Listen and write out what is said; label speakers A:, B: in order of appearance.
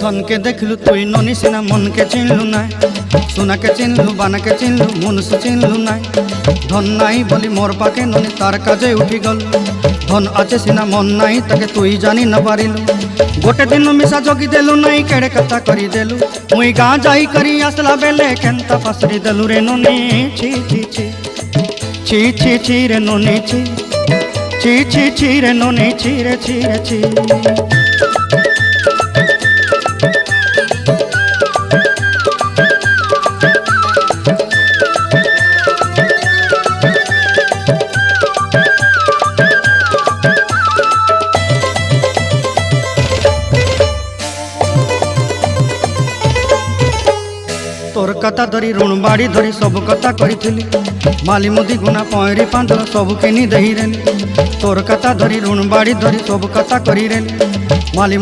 A: धन के देखलु तुई ननी सिना मन के चिन्हलु ना सोना के चिन्हलु बाना के चिन्हलु मनुष्य चिन्हलु ना धन नाई बोली मोर पाके ननी तार काजे उठी गल धन आचे सिना मन नाई ताके तुई जानी न पारिलु गोटे दिन मिसा जगी देलु नाई केड़े कथा करी देलु मुई गाँ जाई करी आसला बेले केंता पासरी देलु रे ननी छी छी छी छी छी छी रे ननी छी छी छी छी रे ननी छी रे छी रे छी तोर कथा धरी ऋण बाड़ी धरी सब कथा करी माली मुदी गुना पहरी पांदर सब किनी दही रेली तोर कथा धरी ऋण बाड़ी धरी सब कथा करी रेली माली